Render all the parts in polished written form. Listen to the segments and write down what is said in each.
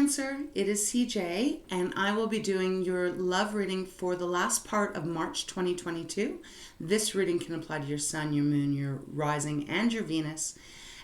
Cancer, it is CJ, and I will be doing your love reading for the last part of March 2022. This reading can apply to your sun, your moon, your rising, and your Venus,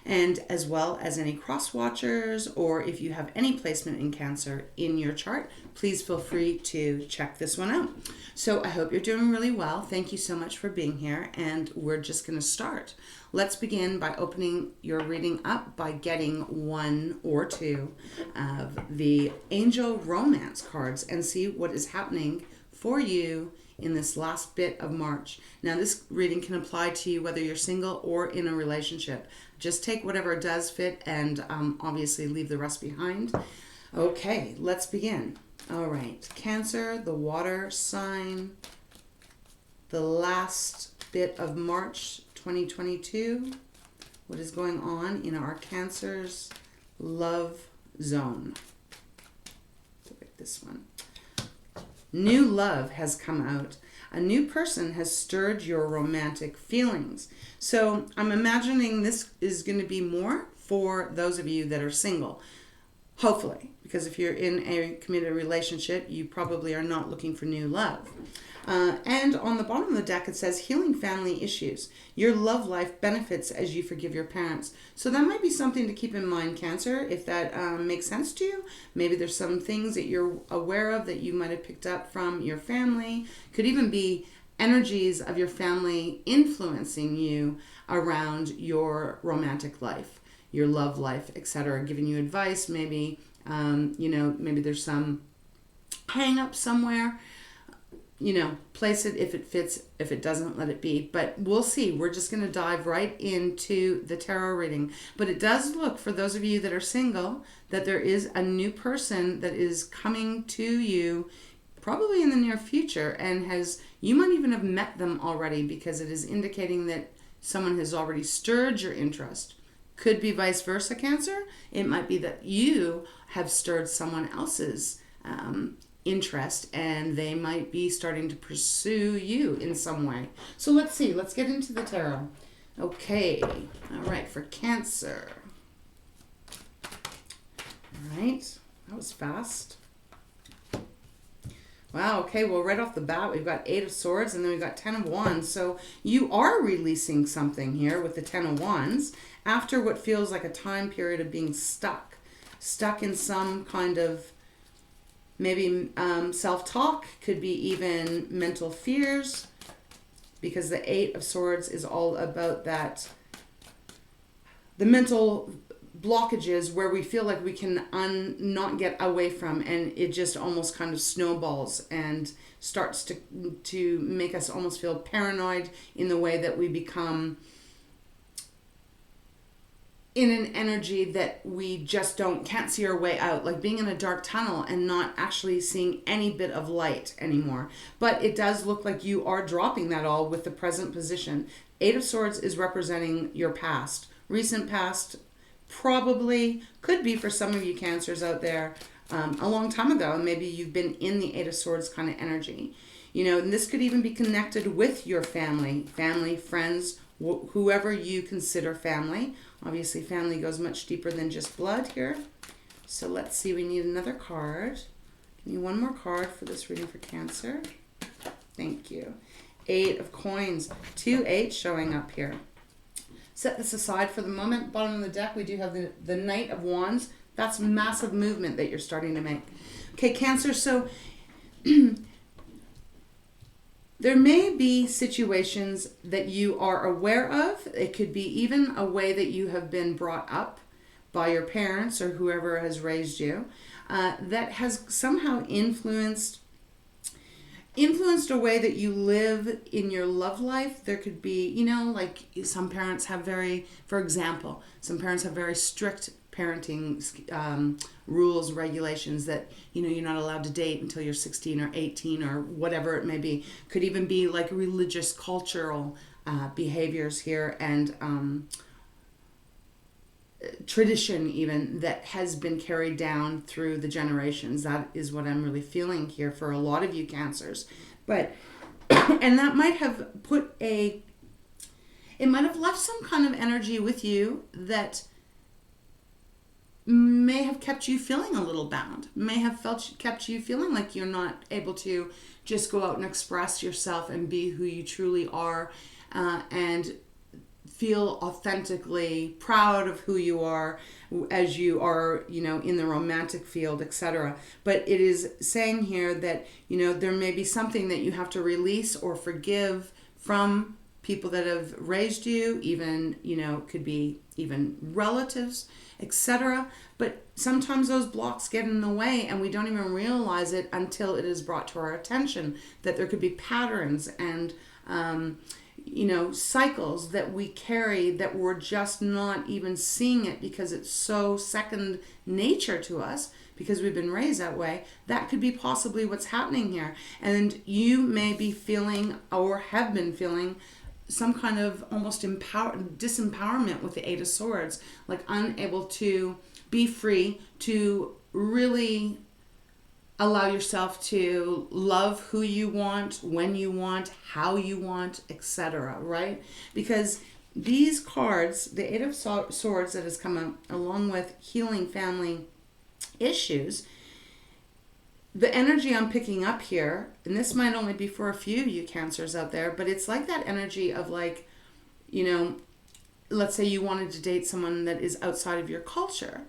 and as well as any cross watchers, or if you have any placement in Cancer in your chart, please feel free to check this one out. So I hope you're doing really well. Thank you so much for being here, and we're just going to start. Let's begin by opening your reading up by getting one or two of the Angel Romance cards and see what is happening for you in this last bit of March. Now, this reading can apply to you whether you're single or in a relationship. Just take whatever does fit and obviously leave the rest behind. Okay, let's begin. All right, Cancer, the water sign, the last bit of March 2022. What is going on in our Cancer's love zone? Like this one. New love has come out. A new person has stirred your romantic feelings. So I'm imagining this is going to be more for those of you that are single. Hopefully, because if you're in a committed relationship, you probably are not looking for new love. And on the bottom of the deck, it says healing family issues. Your love life benefits as you forgive your parents. So that might be something to keep in mind, Cancer, if that makes sense to you. Maybe there's some things that you're aware of that you might have picked up from your family. Could even be energies of your family influencing you around your romantic life, your love life, etc., giving you advice. Maybe, maybe there's some hang up somewhere. Place it if it fits. If it doesn't, let it be. But we'll see. We're just going to dive right into the tarot reading. But it does look, for those of you that are single, that there is a new person that is coming to you probably in the near future, and you might even have met them already, because it is indicating that someone has already stirred your interest. Could be vice versa, Cancer. It might be that you have stirred someone else's interest, and they might be starting to pursue you in some way. So let's see. Let's get into the tarot. Okay. All right. For Cancer. All right. That was fast. Wow. Okay. Well, right off the bat, we've got 8 of Swords, and then we've got 10 of Wands. So you are releasing something here with the 10 of Wands after what feels like a time period of being stuck in some kind of maybe self-talk, could be even mental fears, because the 8 of Swords is all about that, the mental blockages where we feel like we can not get away from, and it just almost kind of snowballs and starts to make us almost feel paranoid in the way that we become in an energy that we just can't see our way out, like being in a dark tunnel and not actually seeing any bit of light anymore. But it does look like you are dropping that all with the present position. 8 of Swords is representing your past, recent past, probably could be for some of you Cancers out there a long time ago. Maybe you've been in the 8 of Swords kind of energy, and this could even be connected with your family, friends, whoever you consider family. Obviously, family goes much deeper than just blood here. So let's see. We need another card. Give me one more card for this reading for Cancer. Thank you. 8 of Coins. 2 8 showing up here. Set this aside for the moment. Bottom of the deck, we do have the Knight of Wands. That's massive movement that you're starting to make. Okay, Cancer. So there may be situations that you are aware of. It could be even a way that you have been brought up by your parents or whoever has raised you that has somehow influenced a way that you live in your love life. There could be, like some parents have very strict parenting rules, regulations that, you're not allowed to date until you're 16 or 18 or whatever it may be. Could even be like religious, cultural behaviors here, and tradition even that has been carried down through the generations. That is what I'm really feeling here for a lot of you Cancers. But, and that might have it might have left some kind of energy with you that may have kept you feeling a little bound, may have kept you feeling like you're not able to just go out and express yourself and be who you truly are, and feel authentically proud of who you are as you are, in the romantic field, etc. But it is saying here that, there may be something that you have to release or forgive from people that have raised you, even, could be even relatives, etc. But sometimes those blocks get in the way and we don't even realize it until it is brought to our attention that there could be patterns and, cycles that we carry that we're just not even seeing it because it's so second nature to us because we've been raised that way. That could be possibly what's happening here. And you may be feeling or have been feeling some kind of almost disempowerment with the Eight of Swords, like unable to be free to really allow yourself to love who you want, when you want, how you want, etc. Right? Because these cards, the Eight of Swords that has come out along with healing family issues, the energy I'm picking up here, and this might only be for a few you Cancers out there, but it's like that energy of like, let's say you wanted to date someone that is outside of your culture.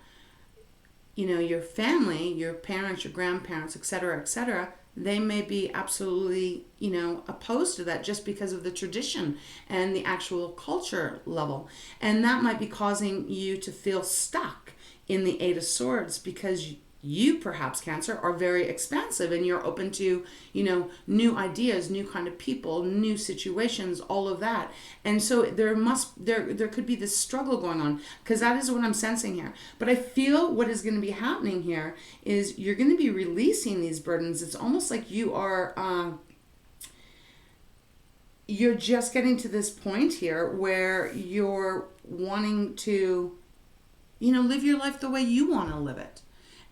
Your family, your parents, your grandparents, etc., they may be absolutely, opposed to that just because of the tradition and the actual culture level. And that might be causing you to feel stuck in the Eight of Swords because you perhaps Cancer are very expansive and you're open to, new ideas, new kind of people, new situations, all of that. And so there could be this struggle going on because that is what I'm sensing here. But I feel what is going to be happening here is you're going to be releasing these burdens. It's almost like you are, you're just getting to this point here where you're wanting to, live your life the way you want to live it.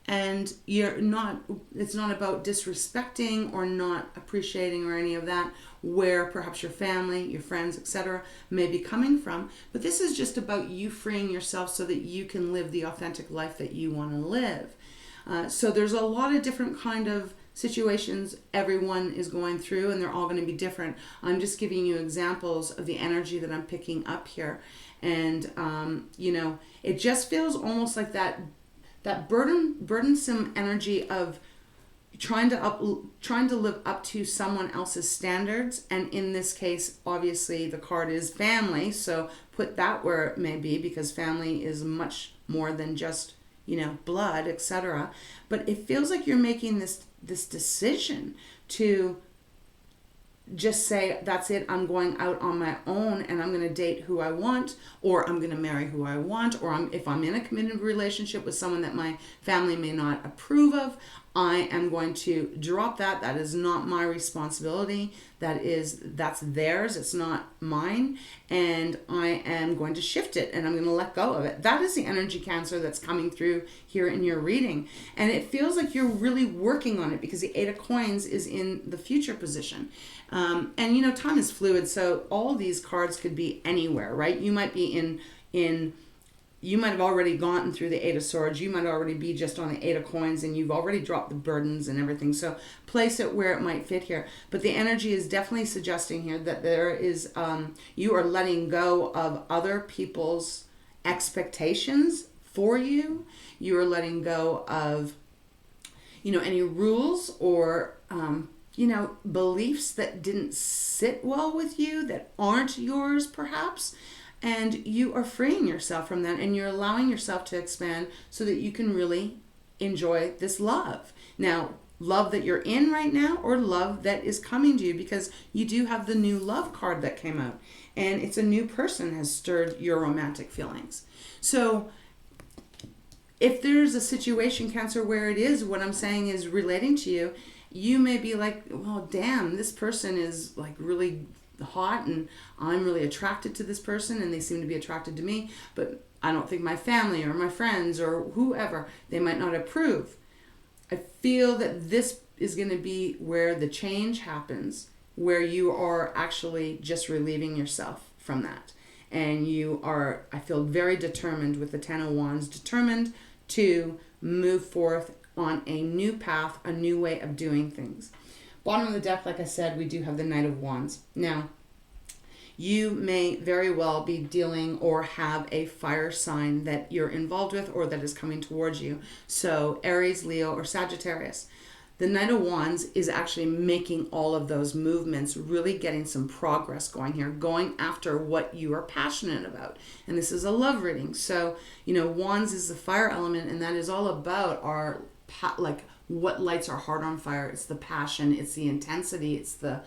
And it's not about disrespecting or not appreciating or any of that, where perhaps your family, your friends, etc. may be coming from. But this is just about you freeing yourself so that you can live the authentic life that you want to live. So there's a lot of different kind of situations everyone is going through, and they're all going to be different. I'm just giving you examples of the energy that I'm picking up here. And, it just feels almost like that burdensome energy of trying to live up to someone else's standards. And in this case, obviously the card is family, so put that where it may be, because family is much more than just blood, etc. But it feels like you're making this decision to just say, that's it, I'm going out on my own and I'm going to date who I want, or I'm going to marry who I want, or if I'm in a committed relationship with someone that my family may not approve of, I am going to drop that. That is not my responsibility. That's theirs. It's not mine. And I am going to shift it and I'm going to let go of it. That is the energy, Cancer, that's coming through here in your reading. And it feels like you're really working on it because the Eight of Coins is in the future position. And time is fluid. So all these cards could be anywhere, right? You might be you might have already gotten through the Eight of Swords. You might already be just on the Eight of Coins and you've already dropped the burdens and everything. So place it where it might fit here. But the energy is definitely suggesting here that there is, you are letting go of other people's expectations for you. You are letting go of, any rules or, beliefs that didn't sit well with you, that aren't yours perhaps. And you are freeing yourself from that and you're allowing yourself to expand so that you can really enjoy this love. Now, love that you're in right now or love that is coming to you, because you do have the new love card that came out and it's a new person has stirred your romantic feelings. So if there's a situation, Cancer, where it is, what I'm saying is relating to you, you may be like, well, damn, this person is like really hot and I'm really attracted to this person and they seem to be attracted to me, but I don't think my family or my friends or whoever, they might not approve. I feel that this is going to be where the change happens, where you are actually just relieving yourself from that. And you are, I feel, very determined with the Ten of Wands, determined to move forth on a new path, a new way of doing things. Bottom of the deck, like I said, we do have the Knight of Wands. Now, you may very well be dealing or have a fire sign that you're involved with or that is coming towards you. So Aries, Leo, or Sagittarius. The Knight of Wands is actually making all of those movements, really getting some progress going here, going after what you are passionate about. And this is a love reading. So, Wands is the fire element, and that is all about our, what lights our heart on fire. It's the passion, it's the intensity, it's the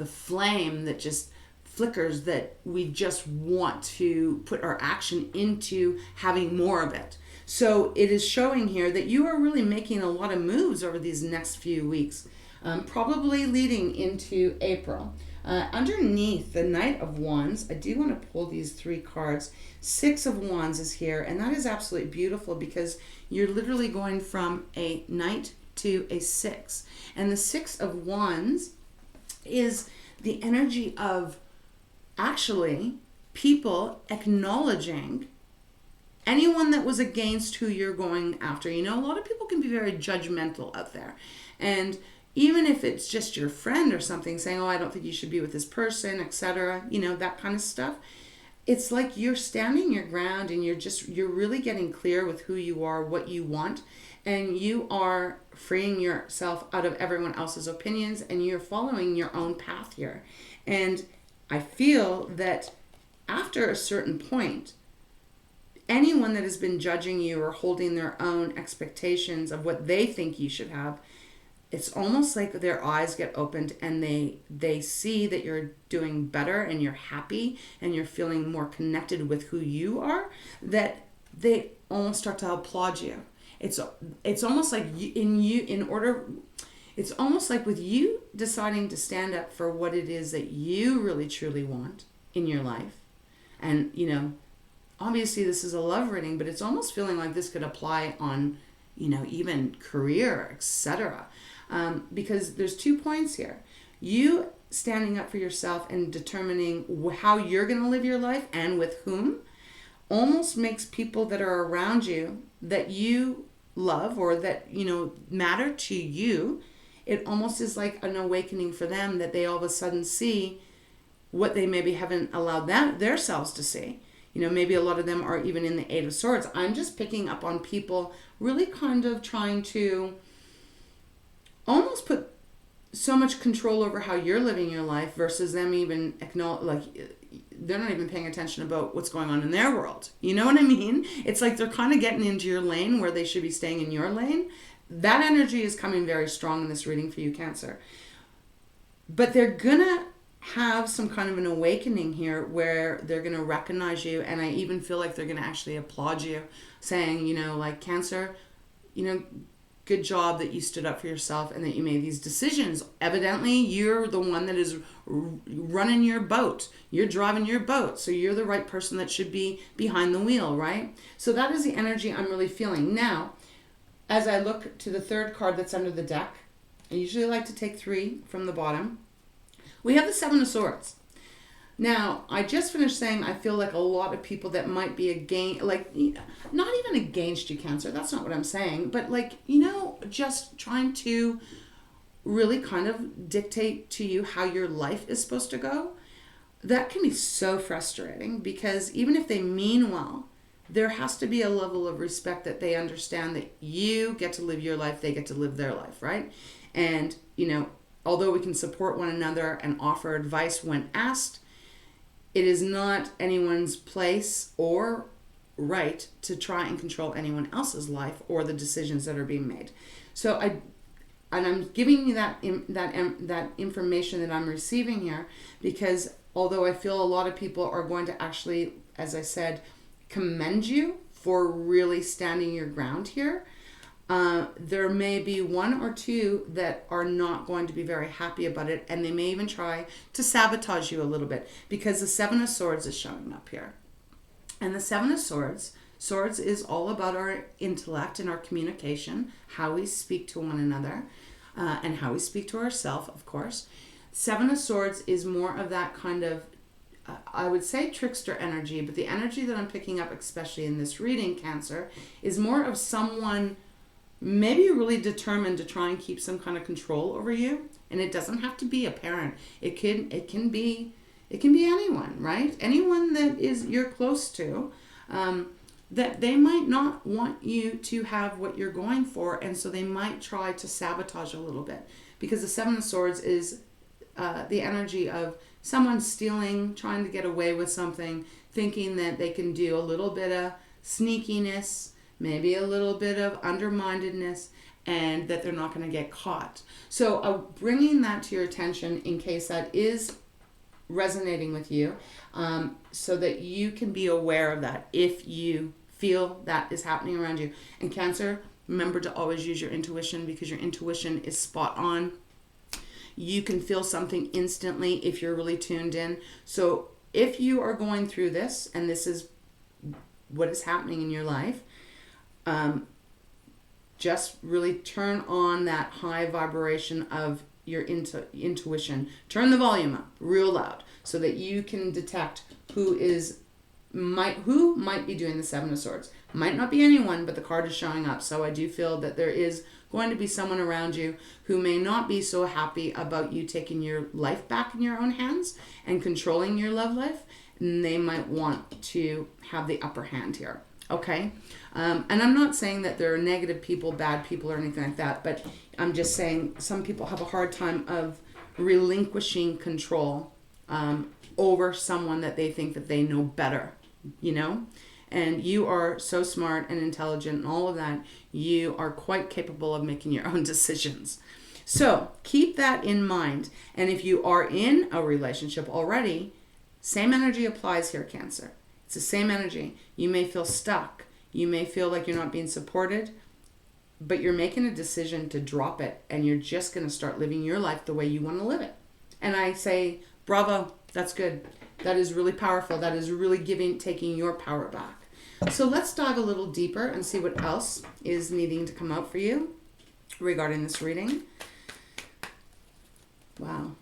flame that just flickers, that we just want to put our action into having more of it. So it is showing here that you are really making a lot of moves over these next few weeks, probably leading into April. Underneath the Knight of Wands, I do want to pull these 3 cards. 6 of Wands is here, and that is absolutely beautiful because you're literally going from a Knight to a 6. And the 6 of Wands is the energy of actually people acknowledging anyone that was against who you're going after. A lot of people can be very judgmental out there. And even if it's just your friend or something saying, oh, I don't think you should be with this person, etc., that kind of stuff. It's like you're standing your ground and you're really getting clear with who you are, what you want, and you are freeing yourself out of everyone else's opinions and you're following your own path here. And I feel that after a certain point, anyone that has been judging you or holding their own expectations of what they think you should have, it's almost like their eyes get opened and they see that you're doing better and you're happy and you're feeling more connected with who you are, that they almost start to applaud you. It's almost like it's almost like with you deciding to stand up for what it is that you really truly want in your life. And, obviously this is a love reading, but it's almost feeling like this could apply on, even career, etc. Because there's 2 points here. You standing up for yourself and determining how you're going to live your life and with whom almost makes people that are around you that you love or that, matter to you. It almost is like an awakening for them that they all of a sudden see what they maybe haven't allowed themselves to see. Maybe a lot of them are even in the 8 of Swords. I'm just picking up on people really kind of trying to almost put so much control over how you're living your life versus them even acknowledge, they're not even paying attention about what's going on in their world. You know what I mean? It's like they're kind of getting into your lane where they should be staying in your lane. That energy is coming very strong in this reading for you, Cancer. But they're going to have some kind of an awakening here where they're going to recognize you, and I even feel like they're going to actually applaud you, saying, Cancer, good job that you stood up for yourself and that you made these decisions. Evidently, you're the one that is running your boat. You're driving your boat, so you're the right person that should be behind the wheel, right? So that is the energy I'm really feeling. Now, as I look to the 3rd card that's under the deck, I usually like to take 3 from the bottom. We have the 7 of Swords. Now, I just finished saying I feel like a lot of people that might be not even against you, Cancer. That's not what I'm saying. But just trying to really kind of dictate to you how your life is supposed to go. That can be so frustrating because even if they mean well, there has to be a level of respect that they understand that you get to live your life, they get to live their life, right? And, although we can support one another and offer advice when asked, it is not anyone's place or right to try and control anyone else's life or the decisions that are being made. So I'm giving you that information that I'm receiving here because although I feel a lot of people are going to actually, as I said, commend you for really standing your ground here, there may be 1 or 2 that are not going to be very happy about it, and they may even try to sabotage you a little bit because the 7 of Swords is showing up here. And the 7 of Swords is all about our intellect and our communication, how we speak to one another, and how we speak to ourselves, of course. 7 of Swords is more of that kind of I would say trickster energy, but the energy that I'm picking up, especially in this reading, Cancer, is more of someone maybe really determined to try and keep some kind of control over you. And it doesn't have to be a parent. It can be anyone, right? Anyone that is you're close to, that they might not want you to have what you're going for, and so they might try to sabotage a little bit, because the Seven of Swords is the energy of someone stealing, trying to get away with something, thinking that they can do a little bit of sneakiness, maybe a little bit of underminedness, and that they're not going to get caught. So bringing that to your attention in case that is resonating with you, so that you can be aware of that if you feel that is happening around you. And Cancer, remember to always use your intuition, because your intuition is spot on. You can feel something instantly if you're really tuned in. So if you are going through this, and this is what is happening in your life, just really turn on that high vibration of your intuition. Turn the volume up real loud so that you can detect who might be doing the Seven of Swords. Might not be anyone, but the card is showing up. So I do feel that there is going to be someone around you who may not be so happy about you taking your life back in your own hands and controlling your love life. And they might want to have the upper hand here. Okay? And I'm not saying that there are negative people, bad people, or anything like that, but I'm just saying some people have a hard time of relinquishing control over someone that they think that they know better, you know? And you are so smart and intelligent and all of that. You are quite capable of making your own decisions. So keep that in mind. And if you are in a relationship already, same energy applies here, Cancer. It's the same energy. You may feel stuck. You may feel like you're not being supported, but you're making a decision to drop it, and you're just going to start living your life the way you want to live it. And I say, bravo, that's good. That is really powerful. That is really taking your power back. So let's dive a little deeper and see what else is needing to come out for you regarding this reading. Wow.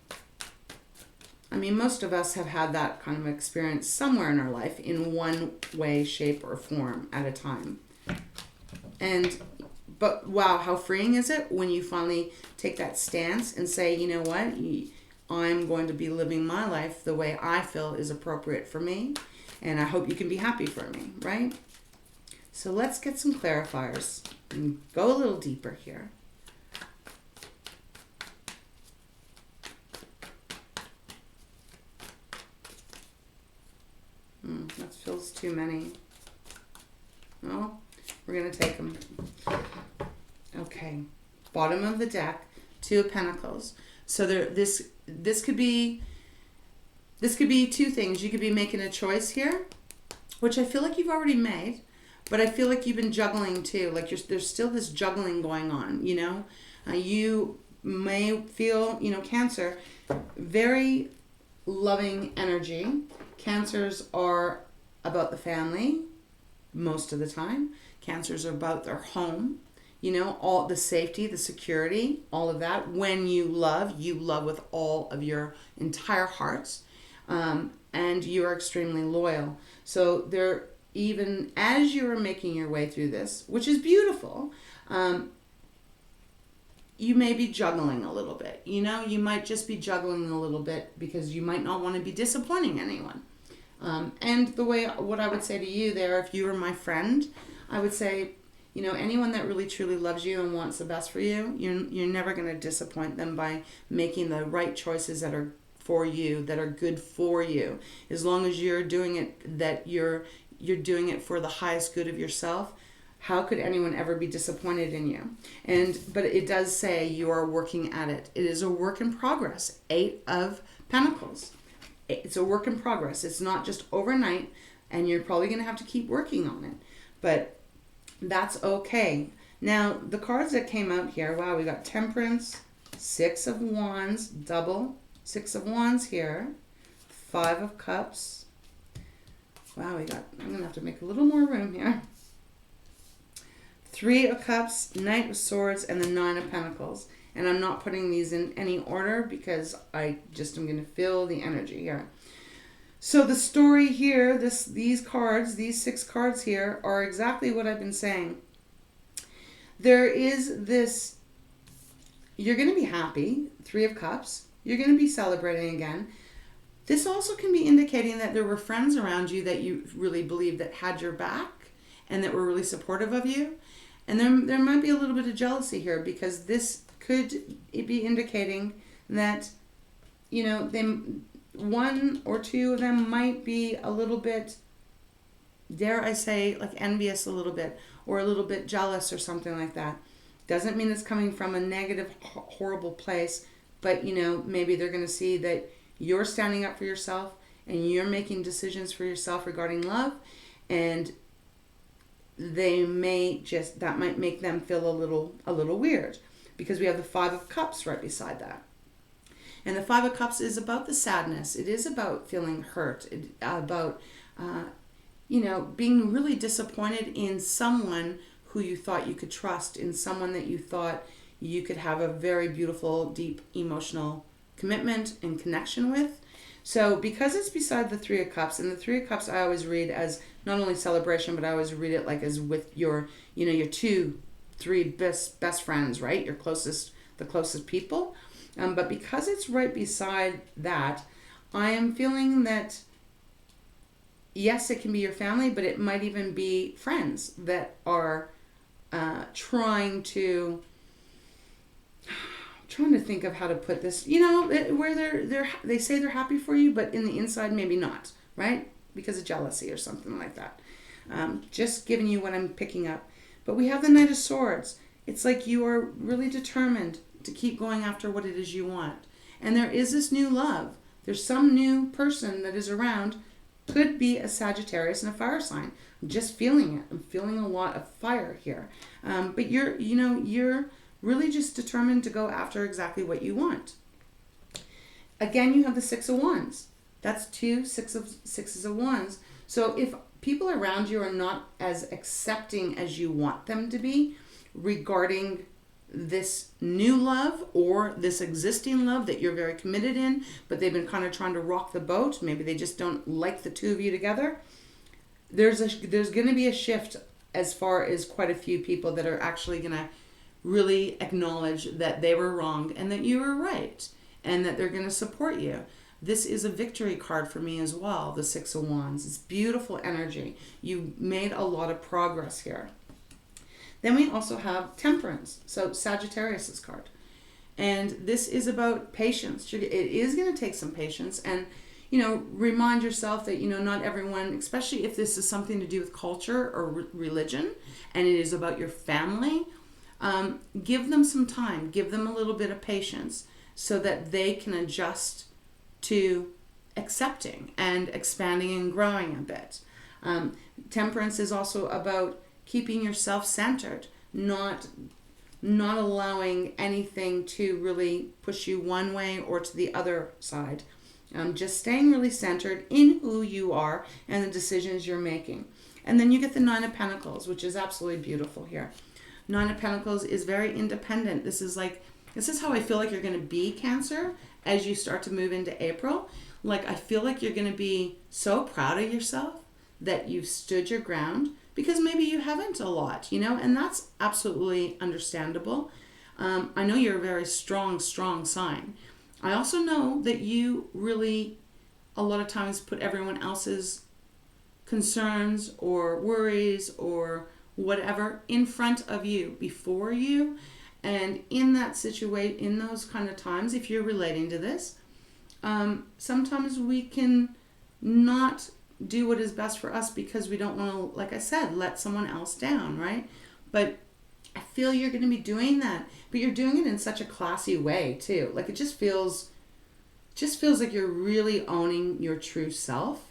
I mean, most of us have had that kind of experience somewhere in our life in one way, shape, or form at a time. But wow, how freeing is it when you finally take that stance and say, you know what, I'm going to be living my life the way I feel is appropriate for me, and I hope you can be happy for me, right? So let's get some clarifiers and go a little deeper here. That feels too many. Well, we're going to take them. Okay. Bottom of the deck, Two of Pentacles. So this could be two things. You could be making a choice here, which I feel like you've already made, but I feel like you've been juggling too. Like there's still this juggling going on, you know? You may feel, you know, Cancer, very loving energy. Cancers are about the family most of the time. Cancers are about their home, you know, all the safety, the security, all of that. When you love with all of your entire hearts, and you are extremely loyal. So there, even as you are making your way through this, which is beautiful, you may be juggling a little bit. You know, you might just be juggling a little bit because you might not want to be disappointing anyone. And what I would say to you there, if you were my friend, I would say, you know, anyone that really truly loves you and wants the best for you, you're never going to disappoint them by making the right choices that are for you, that are good for you. As long as you're doing it, that you're doing it for the highest good of yourself, how could anyone ever be disappointed in you? But it does say you are working at it. It is a work in progress. 8 of Pentacles. It's a work in progress. It's not just overnight, and you're probably going to have to keep working on it. But that's okay. Now, the cards that came out here, wow, we got Temperance, 6 of Wands, double, 6 of Wands here, 5 of Cups. Wow, I'm going to have to make a little more room here. 3 of Cups, Knight of Swords, and the 9 of Pentacles. And I'm not putting these in any order because I just am going to feel the energy here. So the story here, these cards, these 6 cards here, are exactly what I've been saying. There is this, you're going to be happy, 3 of Cups. You're going to be celebrating again. This also can be indicating that there were friends around you that you really believed that had your back and that were really supportive of you. And there might be a little bit of jealousy here, because this could be indicating that, you know, one or two of them might be a little bit, dare I say, like envious a little bit, or a little bit jealous or something like that. Doesn't mean it's coming from a negative, horrible place, but, you know, maybe they're going to see that you're standing up for yourself and you're making decisions for yourself regarding love, and that might make them feel a little weird, because we have the 5 of Cups right beside that. And the 5 of Cups is about the sadness. It is about feeling hurt, about, you know, being really disappointed in someone who you thought you could trust, in someone that you thought you could have a very beautiful, deep emotional commitment and connection with. So because it's beside the 3 of Cups, and the 3 of Cups I always read as not only celebration, but I always read it like as with your, you know, your 3 best friends, right? The closest people. But because it's right beside that, I am feeling that, yes, it can be your family, but it might even be friends that are trying to think of how to put this, you know, where they say they're happy for you, but in the inside maybe not, right? Because of jealousy or something like that. Just giving you what I'm picking up. But we have the Knight of Swords. It's like you are really determined to keep going after what it is you want. And there is this new love. There's some new person that is around. Could be a Sagittarius and a fire sign. I'm just feeling it. I'm feeling a lot of fire here. But you're really just determined to go after exactly what you want. Again, you have the 6 of Wands. That's 2 sixes of Wands. So if people around you are not as accepting as you want them to be regarding this new love or this existing love that you're very committed in, but they've been kind of trying to rock the boat, maybe they just don't like the 2 of you together, there's going to be a shift as far as quite a few people that are actually going to really acknowledge that they were wrong and that you were right, and that they're going to support you. This is a victory card for me as well, the 6 of Wands. It's beautiful energy. You made a lot of progress here. Then we also have Temperance, so Sagittarius's card. And this is about patience. It is going to take some patience, and, you know, remind yourself that, you know, not everyone, especially if this is something to do with culture or religion, and it is about your family, give them some time, give them a little bit of patience so that they can adjust to accepting and expanding and growing a bit. Temperance is also about keeping yourself centered, not allowing anything to really push you one way or to the other side. Just staying really centered in who you are and the decisions you're making. And then you get the 9 of Pentacles, which is absolutely beautiful here. 9 of Pentacles is very independent. This is how I feel like you're going to be, Cancer, as you start to move into April. Like, I feel like you're going to be so proud of yourself that you've stood your ground, because maybe you haven't a lot, you know, and that's absolutely understandable. I know you're a very strong sign. I also know that you really, a lot of times, put everyone else's concerns or worries or whatever in front of you, before you. And in that situation, in those kind of times, if you're relating to this, sometimes we can not do what is best for us because we don't want to, like I said, let someone else down, right? But I feel you're going to be doing that, but you're doing it in such a classy way too. Like, it just feels like you're really owning your true self,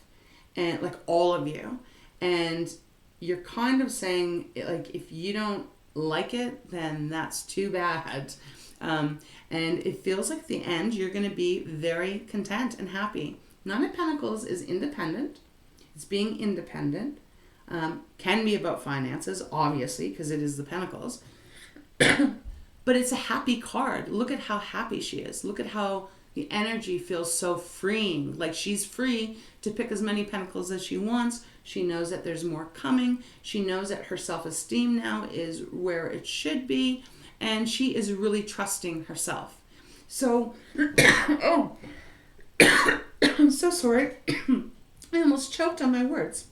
and like all of you. And you're kind of saying, like, if you don't like it, then that's too bad. And it feels like at the end, you're going to be very content and happy. 9 of Pentacles is independent. It's being independent. Can be about finances, obviously, because it is the Pentacles. But it's a happy card. Look at how happy she is. Look at how The energy feels so freeing. Like she's free to pick as many pentacles as she wants. She knows that there's more coming. She knows that her self-esteem now is where it should be. And she is really trusting herself. So, oh, I'm so sorry. I almost choked on my words.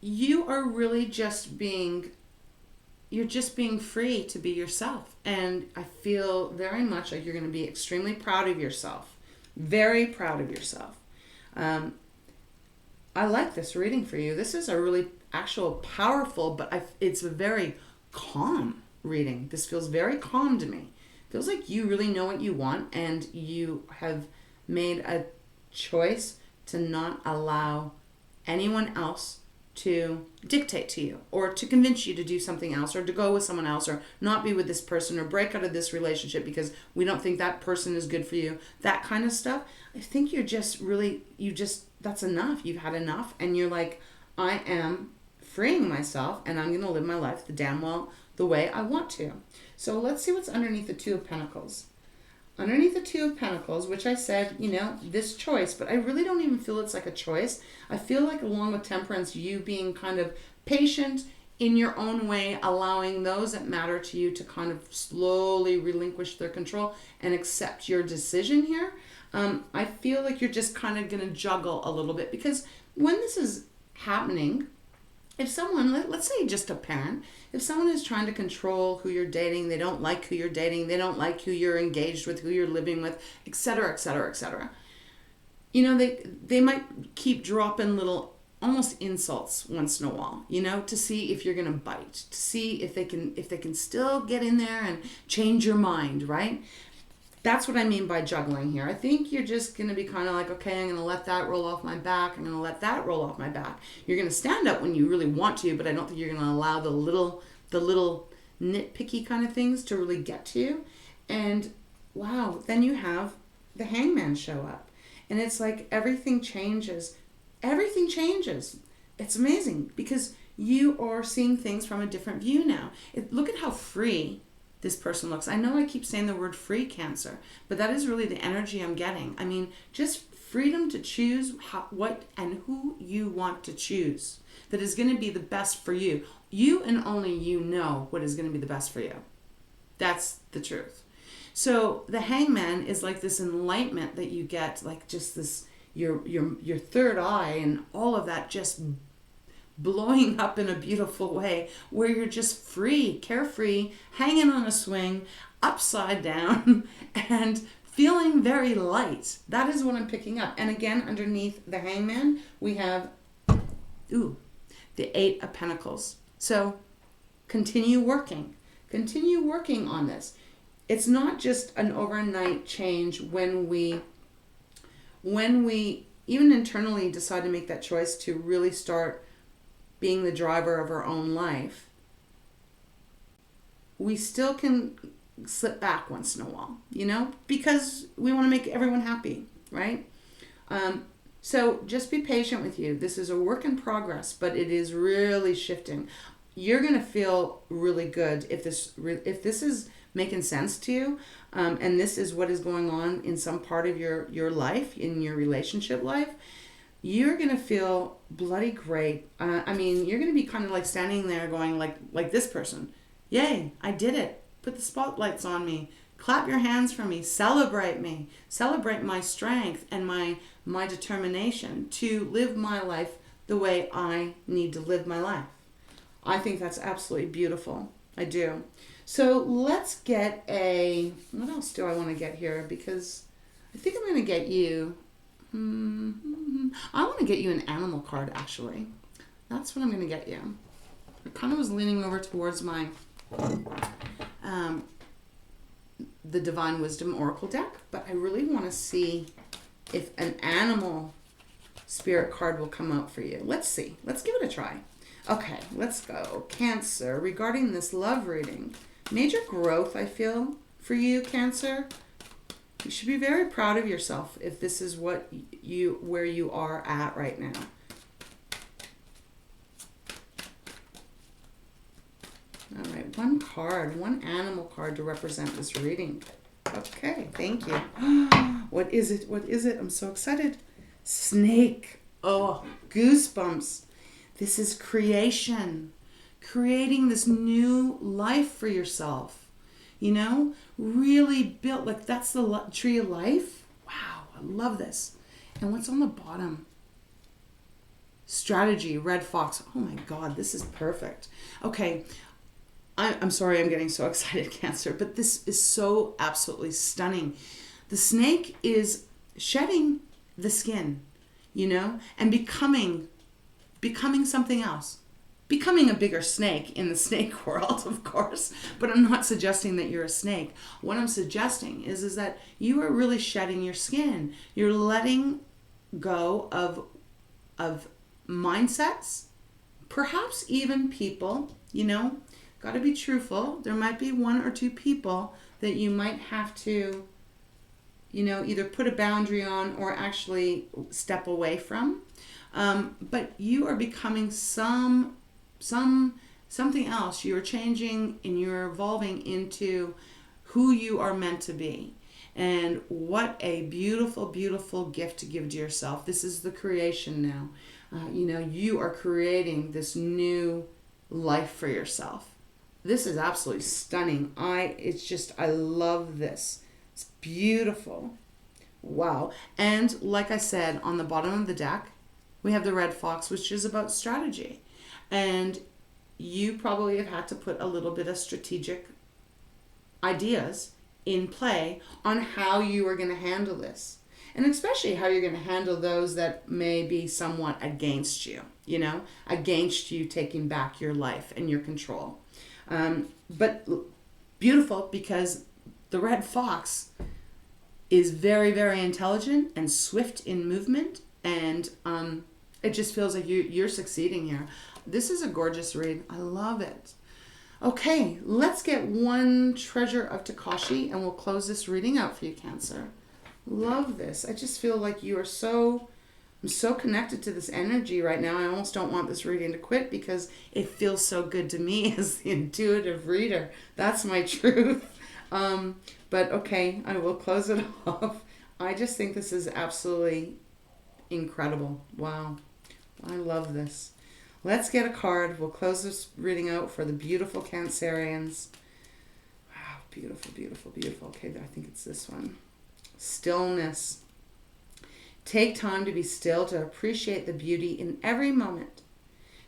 You are really just being, you're just being free to be yourself. And I feel very much like you're going to be extremely proud of yourself. Very proud of yourself. I like this reading for you. This is a really actual powerful, but it's a very calm reading. This feels very calm to me. Feels like you really know what you want and you have made a choice to not allow anyone else to dictate to you or to convince you to do something else or to go with someone else or not be with this person or break out of this relationship because we don't think that person is good for you. That kind of stuff. I think you're just really, that's enough. You've had enough and you're like, I am freeing myself and I'm going to live my life the damn well the way I want to. So let's see what's underneath the Two of Pentacles. Underneath the Two of Pentacles, which I said, this choice, but I really don't even feel it's like a choice. I feel like along with Temperance, you being kind of patient in your own way, allowing those that matter to you to kind of slowly relinquish their control and accept your decision here. I feel like you're just kind of going to juggle a little bit because when this is happening, if someone, let's say just a parent, if someone is trying to control who you're dating, they don't like who you're dating, they don't like who you're engaged with, who you're living with, etc., etc., etc. They might keep dropping little almost insults once in a while, to see if you're going to bite, to see if they can still get in there and change your mind, right? That's what I mean by juggling here. I think you're just going to be kind of like, okay, I'm going to let that roll off my back. I'm going to let that roll off my back. You're going to stand up when you really want to, but I don't think you're going to allow the little nitpicky kind of things to really get to you. And wow, then you have the Hangman show up. And it's like everything changes. Everything changes. It's amazing because you are seeing things from a different view now. Look at how free this person looks. I know I keep saying the word free, Cancer, but that is really the energy I'm getting. I mean, just freedom to choose what and who you want to choose that is going to be the best for you. You and only you know what is going to be the best for you. That's the truth. So the Hangman is like this enlightenment that you get, like just this, your third eye and all of that just blowing up in a beautiful way where you're just free, carefree, hanging on a swing, upside down, and feeling very light. That is what I'm picking up. And again, underneath the Hangman, we have, the Eight of Pentacles. So continue working. Continue working on this. It's not just an overnight change when we even internally decide to make that choice to really start being the driver of our own life. We still can slip back once in a while, because we want to make everyone happy, right? So just be patient with you. This is a work in progress, but it is really shifting. You're going to feel really good if this is making sense to you, and this is what is going on in some part of your life, in your relationship life. You're going to feel bloody great. You're going to be kind of like standing there going like this person. Yay, I did it. Put the spotlights on me. Clap your hands for me. Celebrate me. Celebrate my strength and my determination to live my life the way I need to live my life. I think that's absolutely beautiful. I do. So let's get what else do I want to get here? Because I think I'm going to get you... I want to get you an animal card, actually. That's what I'm going to get you. I kind of was leaning over towards my the Divine Wisdom Oracle deck, but I really want to see if an animal spirit card will come out for you. Let's see. Let's give it a try. Okay, let's go. Cancer, regarding this love reading, major growth, I feel, for you, Cancer. You should be very proud of yourself if this is where you are at right now. All right, One card, one animal card to represent this reading. Okay, thank you. What is it? What is it? I'm so excited. Snake. Oh, goosebumps. This is creation. Creating this new life for yourself. You know, really built, like that's the tree of life. Wow, I love this. And what's on the bottom? Strategy, red fox. Oh my God, this is perfect. Okay, I'm sorry I'm getting so excited, Cancer, but this is so absolutely stunning. The snake is shedding the skin, you know, and becoming something else. Becoming a bigger snake in the snake world, of course, but I'm not suggesting that you're a snake. What I'm suggesting is that you are really shedding your skin. You're letting go of mindsets, perhaps even people, you know, got to be truthful. There might be one or two people that you might have to, you know, either put a boundary on or actually step away from. But you are becoming something else. You're changing and you're evolving into who you are meant to be. And what a beautiful, beautiful gift to give to yourself. This is the creation now. You know, you are creating this new life for yourself. This is absolutely stunning. I love this. It's beautiful. Wow. And like I said, on the bottom of the deck, we have the red fox, which is about strategy. And you probably have had to put a little bit of strategic ideas in play on how you are going to handle this. And especially how you're going to handle those that may be somewhat against you, you know, against you taking back your life and your control. But beautiful, because the red fox is very, very intelligent and swift in movement. And it just feels like you're succeeding here. This is a gorgeous read. I love it. Okay, let's get one treasure of Tikashi and we'll close this reading out for you, Cancer. Love this. I just feel like I'm so connected to this energy right now. I almost don't want this reading to quit because it feels so good to me as the intuitive reader. That's my truth. But okay, I will close it off. I just think this is absolutely incredible. Wow. I love this. Let's get a card. We'll close this reading out for the beautiful Cancerians. Wow, beautiful, beautiful, beautiful. Okay, I think it's this one. Stillness. Take time to be still to appreciate the beauty in every moment.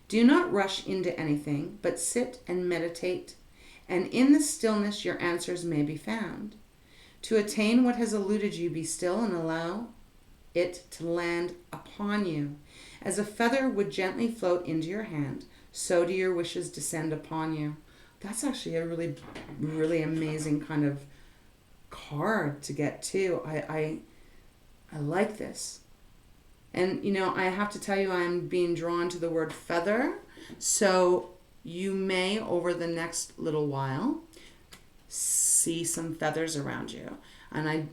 Do not rush into anything, but sit and meditate, and in the stillness your answers may be found. To attain what has eluded you, be still and allow it to land upon you. As a feather would gently float into your hand, so do your wishes descend upon you. That's actually a really, really amazing kind of card to get too. I like this. And, you know, I have to tell you, I'm being drawn to the word feather. So you may, over the next little while, see some feathers around you. And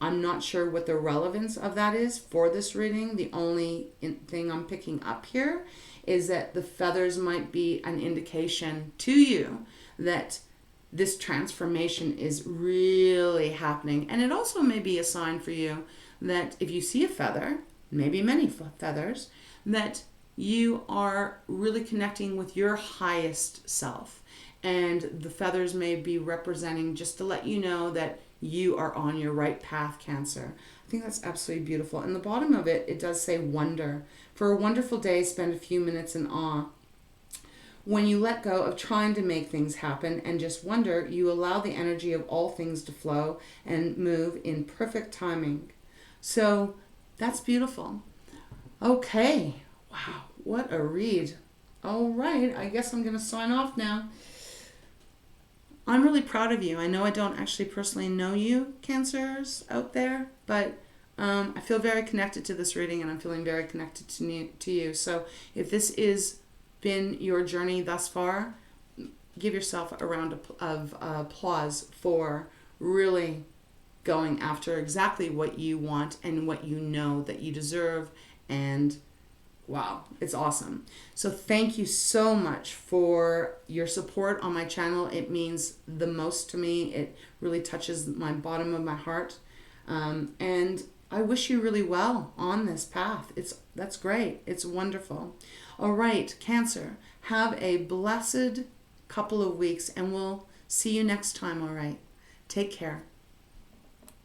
I'm not sure what the relevance of that is for this reading. The only thing I'm picking up here is that the feathers might be an indication to you that this transformation is really happening. And it also may be a sign for you that if you see a feather, maybe many feathers, that you are really connecting with your highest self. And the feathers may be representing, just to let you know that you are on your right path, Cancer. I think that's absolutely beautiful. And the bottom of it, it does say wonder. For a wonderful day, spend a few minutes in awe. When you let go of trying to make things happen and just wonder, you allow the energy of all things to flow and move in perfect timing. So that's beautiful. Okay. Wow. What a read. All right. I guess I'm going to sign off now. I'm really proud of you. I know I don't actually personally know you, Cancers out there, but I feel very connected to this reading and I'm feeling very connected to you. So if this has been your journey thus far, give yourself a round of applause for really going after exactly what you want and what you know that you deserve and wow, it's awesome. So thank you so much for your support on my channel. It means the most to me. It really touches my bottom of my heart. And I wish you really well on this path. That's great. It's wonderful. All right, Cancer, have a blessed couple of weeks, and we'll see you next time, all right? Take care.